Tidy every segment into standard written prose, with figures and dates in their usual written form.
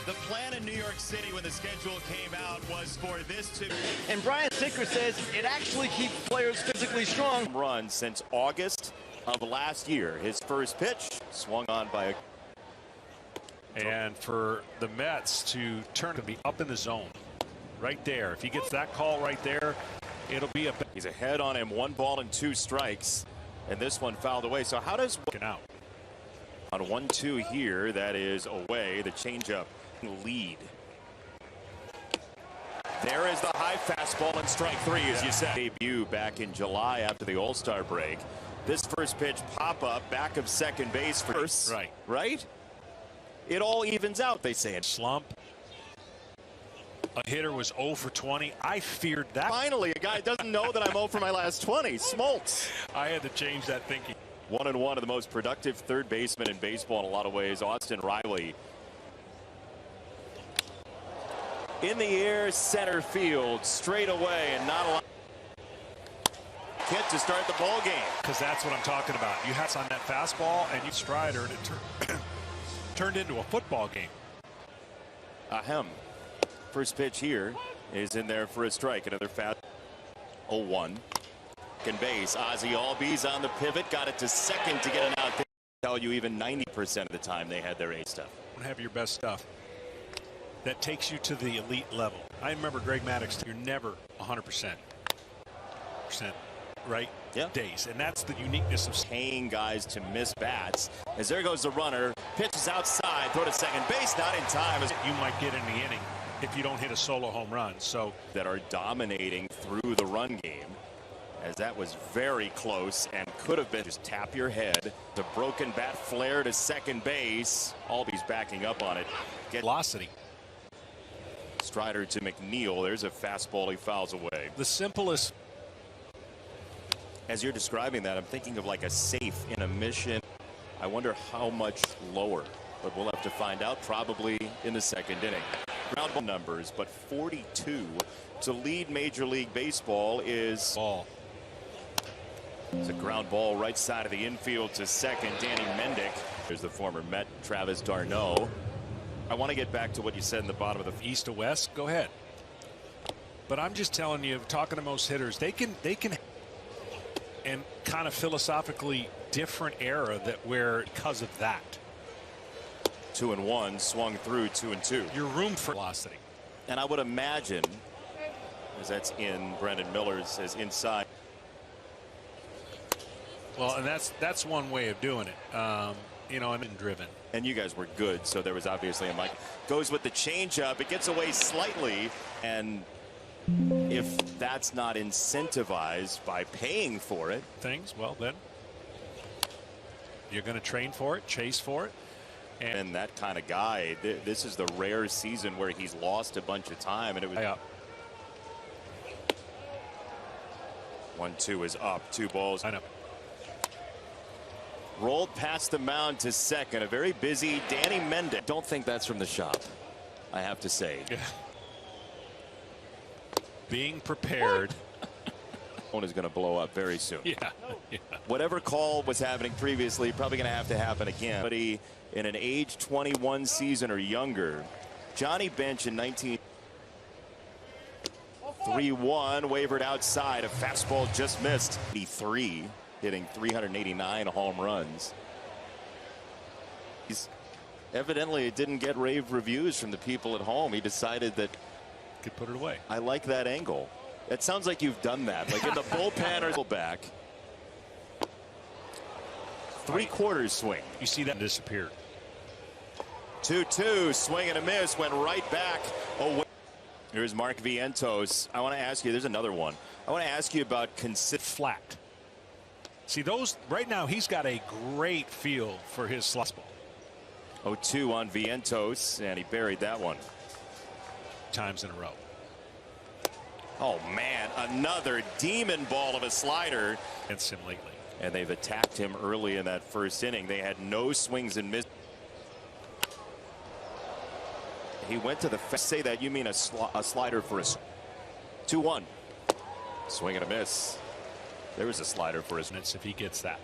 The plan in New York City when the schedule came out was for this to... And Brian Sicker says it actually keeps players physically strong. Run since August of last year. His first pitch swung on by a... And for the Mets to turn to be up in the zone right there. If he gets that call right there, it'll be a... He's ahead on him, 1 ball and 2 strikes. And this one fouled away. So how does... Out. On 1-2 here, that is away. The changeup lead. There is the high fastball and strike 3, as you said. Debut back in July after the All-Star break. This first pitch pop up back of second base first. Right? It all evens out, they say. Slump. A hitter was 0 for 20. I feared that. Finally, a guy doesn't know that I'm 0 for my last 20. Smoltz. I had to change that thinking. 1-1 of the most productive third baseman in baseball in a lot of ways, Austin Riley. In the air, center field, straight away, and not a lot. Hit to start the ball game. Because that's what I'm talking about. You had on that fastball and you strider, and it turned into a football game. Ahem. First pitch here is in there for a strike. Another fast 0-1. Second base. Ozzie Albies on the pivot. Got it to second to get an out. They tell you even 90% of the time they had their A stuff. Don't have your best stuff. That takes you to the elite level. I remember Greg Maddux. You're never 100%. Right? Yeah. Days. And that's the uniqueness of paying guys to miss bats. As there goes the runner. Pitches outside. Throw to second base. Not in time. You might get in the inning if you don't hit a solo home run. So that are dominating through the run game. As that was very close and could have been. Just tap your head. The broken bat flare to second base. Albies backing up on it. Velocity. Strider to McNeil. There's a fastball he fouls away. The simplest. As you're describing that, I'm thinking of like a safe in a mission. I wonder how much lower, but we'll have to find out probably in the second inning. Ground ball numbers, but 42 to lead Major League Baseball is ball. It's a ground ball right side of the infield to second. Danny Mendick. There's the former Met Travis d'Arnaud. I want to get back to what you said in the bottom of the east to west. Go ahead. But I'm just telling you, talking to most hitters, they can and kind of philosophically different era that where because of that. 2-1 swung through 2-2. Your room for velocity. And I would imagine, as that's in Brendan Miller's as inside. Well, and that's one way of doing it. You know, I'm driven. And you guys were good, so there was obviously a mic. Goes with the changeup. It gets away slightly, and if that's not incentivized by paying for it, well, then you're going to train for it, chase for it. And that kind of guy, this is the rare season where he's lost a bunch of time, and it was. 1-2 is up. 2 balls. I know. Rolled past the mound to second. A very busy Danny Mendick. Don't think that's from the shop, I have to say. Yeah. Being prepared. One is going to blow up very soon. Yeah. Whatever call was happening previously, probably going to happen again. But he, in an age 21 season or younger, Johnny Bench in 3-1 wavered outside. A fastball just missed. 3 hitting 389 home runs. Evidently it didn't get rave reviews from the people at home. He decided that could put it away. I like that angle. It sounds like you've done that, like in the bullpen or back. 3/4 swing. You see that disappeared. 2-2 swing and a miss, went right back away. Here's Mark Vientos. I want to ask you, there's another one. I want to ask you about flat. See those right now, he's got a great feel for his slot ball. 0-2 on Vientos, and he buried that one. Times in a row. Oh man, another demon ball of a slider. Against him lately. And they've attacked him early in that first inning. They had no swings and misses. He went to the say that you mean a slider for a 2-1 swing and a miss. There was a slider for his minutes if he gets that.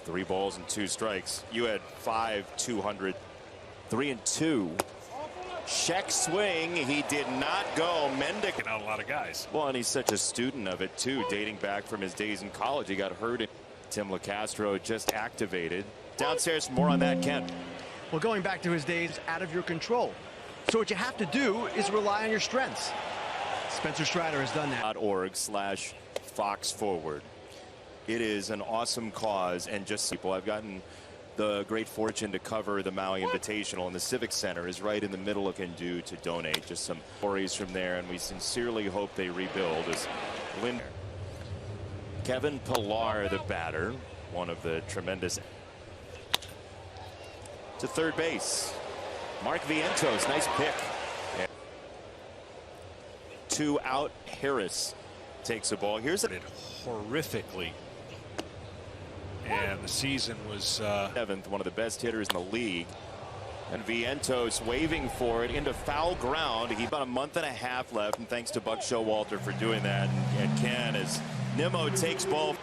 3 balls and 2 strikes. You had 5 200. 3-2. Check swing. He did not go. Mendick out a lot of guys. Well, and he's such a student of it too, dating back from his days in college. He got hurt. Tim LeCastro just activated. Downstairs, more on that, Ken. Well, going back to his days, out of your control. So what you have to do is rely on your strengths. Spencer Strider has done that. .org/Fox Forward. It is an awesome cause, and just people, I've gotten the great fortune to cover the Maui Invitational, and the Civic Center is right in the middle of can do to donate. Just some stories from there, and we sincerely hope they rebuild. As Lynn, Kevin Pillar, the batter, one of the tremendous. To third base, Mark Vientos, nice pick. And 2 out, Harris takes the ball. Here's it horrifically. And the season was 7th, one of the best hitters in the league. And Vientos waving for it into foul ground. He about a month and a half left, and thanks to Buck Showalter for doing that. And Ken, as Nimmo takes ball.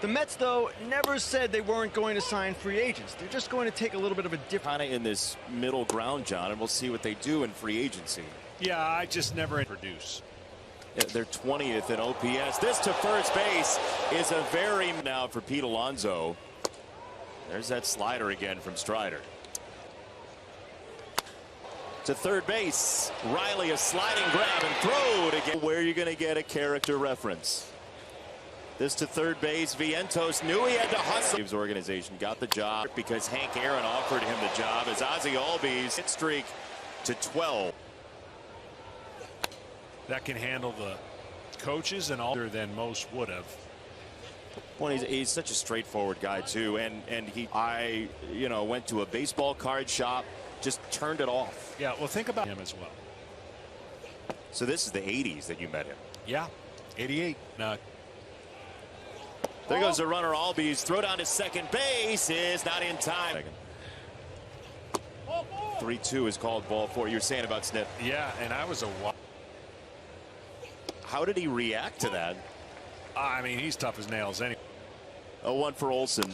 The Mets, though, never said they weren't going to sign free agents. They're just going to take a little bit of a different. Kind of in this middle ground, John, and we'll see what they do in free agency. Yeah, I just never produce. They're 20th in OPS. This to first base is a very now for Pete Alonso. There's that slider again from Strider. To third base, Riley, a sliding grab and throw to get where you're going to get a character reference. This to third base. Vientos knew he had to hustle. His organization got the job because Hank Aaron offered him the job as Ozzie Albies hit streak to 12. That can handle the coaches and all than most would have. Well, he's such a straightforward guy too, and I went to a baseball card shop, just turned it off. Yeah, well, think about him as well. So this is the 80s that you met him. Yeah, 88. No. There goes the runner. Albies throw down to second base is not in time. 3-2 is called ball 4. You're saying about Snip. Yeah, and I was a. How did he react to that? I mean, he's tough as nails anyway. A 1 for Olsen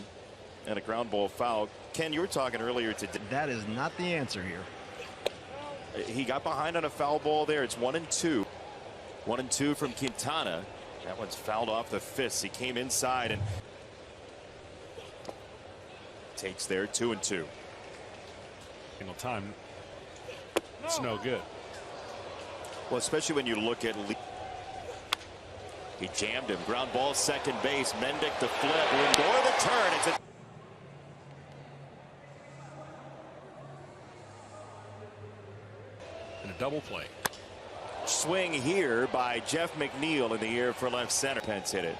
and a ground ball foul. Ken, you were talking earlier today. That is not the answer here. He got behind on a foul ball there. It's 1-2. 1-2 from Quintana. That one's fouled off the fist. He came inside and takes there 2-2. Single time. It's no good. Well, especially when you look at Lee. He jammed him. Ground ball, second base. Mendick the flip. Lindor the turn. It's a double play. Swing here by Jeff McNeil in the air for left center. Pence hit it.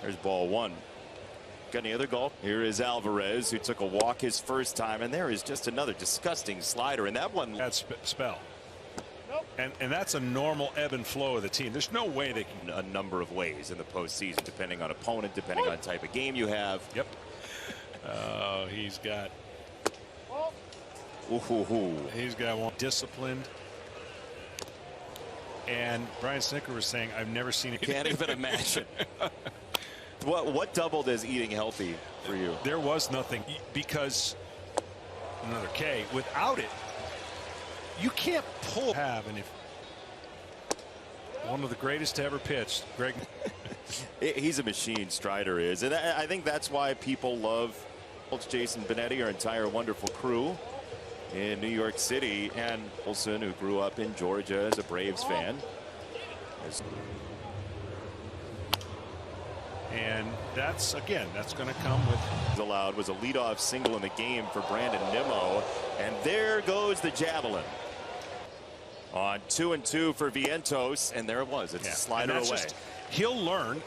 There's ball 1. Got any other golf? Here is Alvarez, who took a walk his first time, and there is just another disgusting slider, and that one. That's spell. And that's a normal ebb and flow of the team. There's no way they can. A number of ways in the postseason, depending on opponent, depending on type of game you have. Yep. He's got. He's got one disciplined. And Brian Snicker was saying, I've never seen it. Can't even imagine. What double does eating healthy for you? There was nothing, because another K. Without it, you can't pull. And if one of the greatest to ever pitch, Greg. He's a machine, Strider is. And I think that's why people love Jason Benetti, our entire wonderful crew in New York City, and Olsen, who grew up in Georgia as a Braves fan. And that's going to come with. Allowed was a leadoff single in the game for Brandon Nimmo, and there goes the javelin. On 2-2 for Vientos, and there it was. It's a slider away. He'll learn.